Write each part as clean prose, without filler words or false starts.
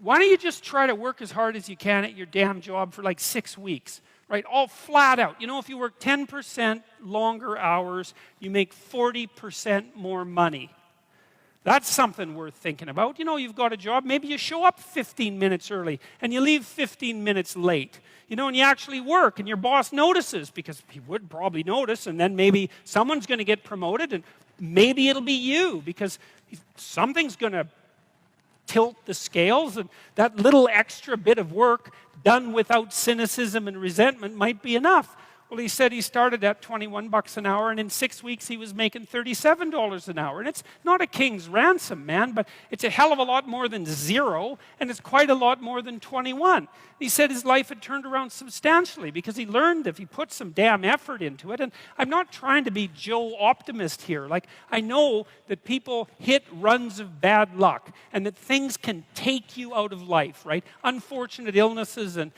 why don't you just try to work as hard as you can at your damn job for like 6 weeks, right? All flat out. You know, if you work 10% longer hours, you make 40% more money. That's something worth thinking about. You know, you've got a job, maybe you show up 15 minutes early and you leave 15 minutes late. You know, and you actually work and your boss notices, because he would probably notice, and then maybe someone's going to get promoted and maybe it'll be you, because something's going to tilt the scales, and that little extra bit of work done without cynicism and resentment might be enough. Well, he said he started at 21 bucks an hour, and in 6 weeks he was making $37 an hour. And it's not a king's ransom, man, but it's a hell of a lot more than 0, and it's quite a lot more than 21. He said his life had turned around substantially because he learned if he put some damn effort into it. And I'm not trying to be Joe Optimist here. Like, I know that people hit runs of bad luck and that things can take you out of life, right? Unfortunate illnesses and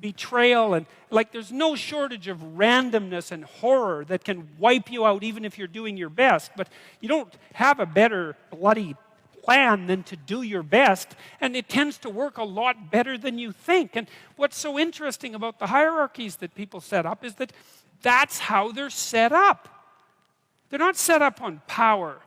betrayal, and like there's no shortage of randomness and horror that can wipe you out even if you're doing your best. But you don't have a better bloody plan than to do your best, and it tends to work a lot better than you think. And what's so interesting about the hierarchies that people set up is that that's how they're set up. They're not set up on power.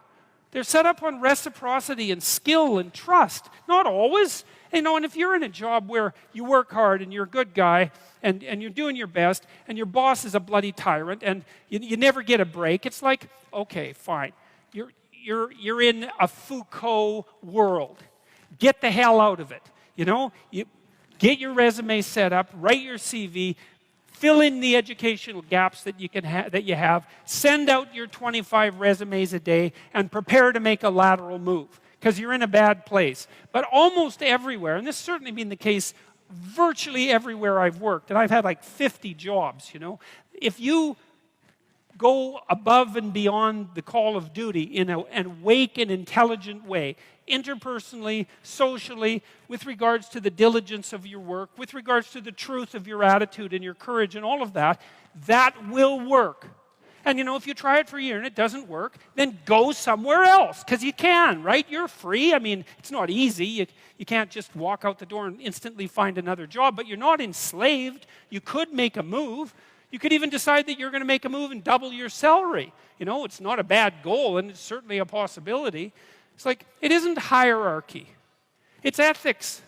They're set up on reciprocity and skill and trust. Not always. You know, and if you're in a job where you work hard and you're a good guy and you're doing your best and your boss is a bloody tyrant and you never get a break, it's like, okay, fine. You're in a Foucault world. Get the hell out of it. You know, you get your resume set up, write your CV, fill in the educational gaps that you have, send out your 25 resumes a day, and prepare to make a lateral move, because you're in a bad place. But almost everywhere, and this has certainly been the case virtually everywhere I've worked, and I've had like 50 jobs, you know, if you go above and beyond the call of duty in an awake and intelligent way, interpersonally, socially, with regards to the diligence of your work, with regards to the truth of your attitude and your courage and all of that, that will work. And you know, if you try it for a year and it doesn't work, then go somewhere else, because you can, right? You're free. I mean, it's not easy. You can't just walk out the door and instantly find another job, but you're not enslaved. You could make a move. You could even decide that you're going to make a move and double your salary. You know, it's not a bad goal, and it's certainly a possibility. It's like, it isn't hierarchy. It's ethics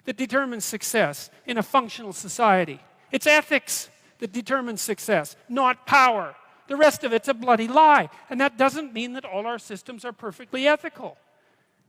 that determines success in a functional society. It's ethics that determines success, not power. The rest of it's a bloody lie. And that doesn't mean that all our systems are perfectly ethical.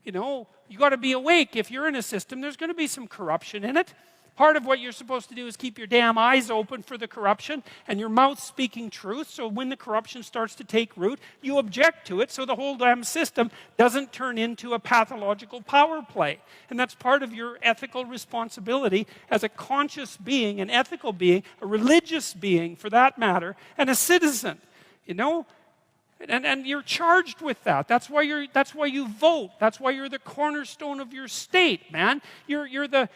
You know, you got to be awake. If you're in a system, there's going to be some corruption in it. Part of what you're supposed to do is keep your damn eyes open for the corruption and your mouth speaking truth, so when the corruption starts to take root, you object to it so the whole damn system doesn't turn into a pathological power play. And that's part of your ethical responsibility as a conscious being, an ethical being, a religious being for that matter, and a citizen. You know? And you're charged with that. That's why you vote. That's why you're the cornerstone of your state, man. You're the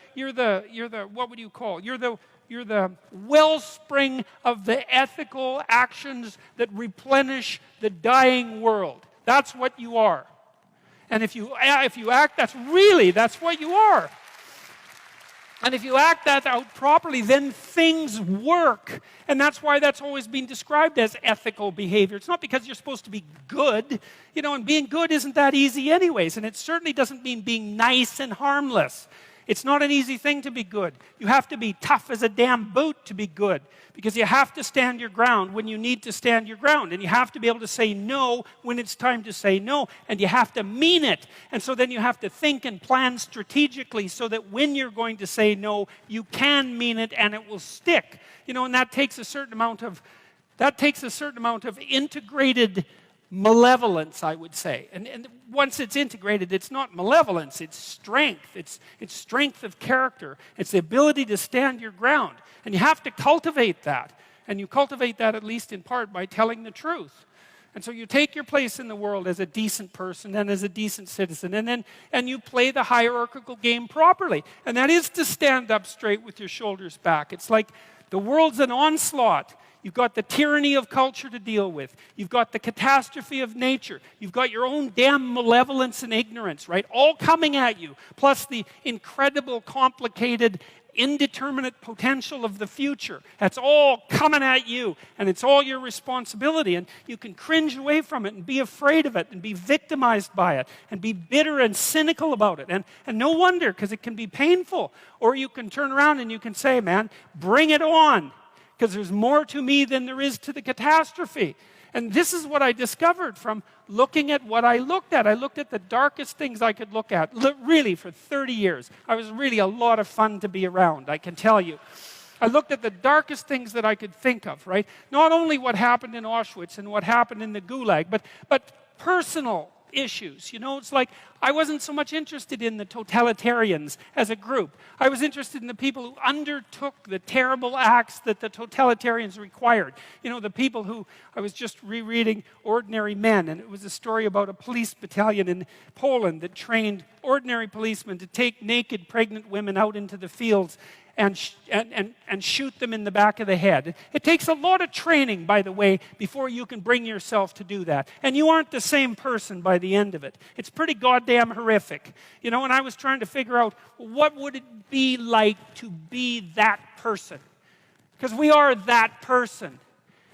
what would you call? You're the wellspring of the ethical actions that replenish the dying world. That's what you are. And if you act, that's what you are. And if you act that out properly, then things work. And that's why that's always been described as ethical behavior. It's not because you're supposed to be good. You know, and being good isn't that easy anyways. And it certainly doesn't mean being nice and harmless. It's not an easy thing to be good. You have to be tough as a damn boot to be good, because you have to stand your ground when you need to stand your ground, and you have to be able to say no when it's time to say no, and you have to mean it. And so then you have to think and plan strategically so that when you're going to say no, you can mean it and it will stick. You know, and that takes a certain amount of integrated malevolence, I would say. And once it's integrated, it's not malevolence, it's strength. It's strength of character. It's the ability to stand your ground. And you have to cultivate that. And you cultivate that at least in part by telling the truth. And so you take your place in the world as a decent person and as a decent citizen, and you play the hierarchical game properly. And that is to stand up straight with your shoulders back. It's like the world's an onslaught. You've got the tyranny of culture to deal with. You've got the catastrophe of nature. You've got your own damn malevolence and ignorance, right? All coming at you, plus the incredible, complicated, indeterminate potential of the future. That's all coming at you, and it's all your responsibility. And you can cringe away from it and be afraid of it and be victimized by it and be bitter and cynical about it. And no wonder, because it can be painful. Or you can turn around and you can say, man, bring it on, because there's more to me than there is to the catastrophe. And this is what I discovered from looking at what I looked at. I looked at the darkest things I could look at, really, for 30 years. I was really a lot of fun to be around, I can tell you. I looked at the darkest things that I could think of, right? Not only what happened in Auschwitz and what happened in the Gulag, but personal issues. You know, it's like I wasn't so much interested in the totalitarians as a group. I was interested in the people who undertook the terrible acts that the totalitarians required. You know, the people who, I was just rereading Ordinary Men, and it was a story about a police battalion in Poland that trained ordinary policemen to take naked pregnant women out into the fields and shoot them in the back of the head. It takes a lot of training, by the way, before you can bring yourself to do that. And you aren't the same person by the end of it. It's pretty goddamn horrific. You know, and I was trying to figure out, what would it be like to be that person? Because we are that person.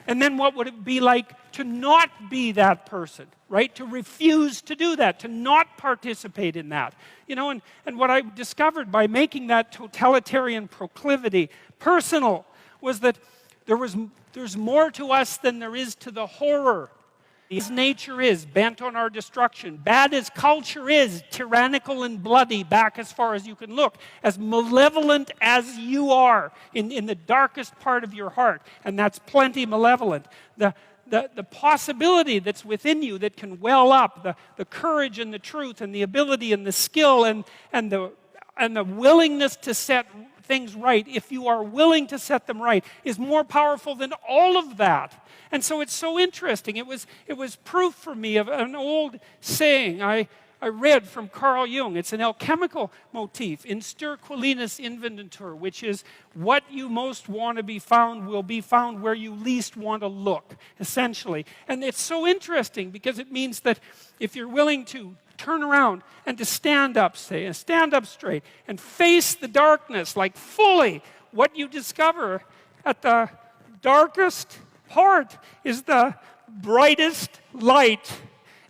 And then what would it be like to not be that person, right? To refuse to do that, to not participate in that. You know, and what I discovered by making that totalitarian proclivity personal was that there's more to us than there is to the horror. As nature is, bent on our destruction, bad as culture is, tyrannical and bloody, back as far as you can look, as malevolent as you are in the darkest part of your heart, and that's plenty malevolent. The possibility that's within you that can well up, the courage and the truth and the ability and the skill and the willingness to set things right, if you are willing to set them right, is more powerful than all of that. And so it's so interesting. It was proof for me of an old saying I read from Carl Jung. It's an alchemical motif, in stir qualinus inventur, which is what you most want to be found will be found where you least want to look, essentially. And it's so interesting because it means that if you're willing to turn around and to stand up, say, and stand up straight and face the darkness, like fully, what you discover at the darkest part is the brightest light.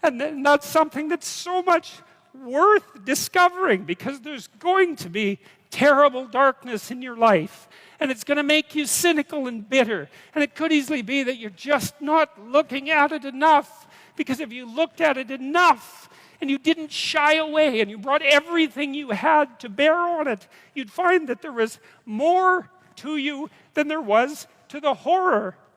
And that's something that's so much worth discovering, because there's going to be terrible darkness in your life. And it's going to make you cynical and bitter. And it could easily be that you're just not looking at it enough. Because if you looked at it enough and you didn't shy away and you brought everything you had to bear on it, you'd find that there was more to you than there was to the horror.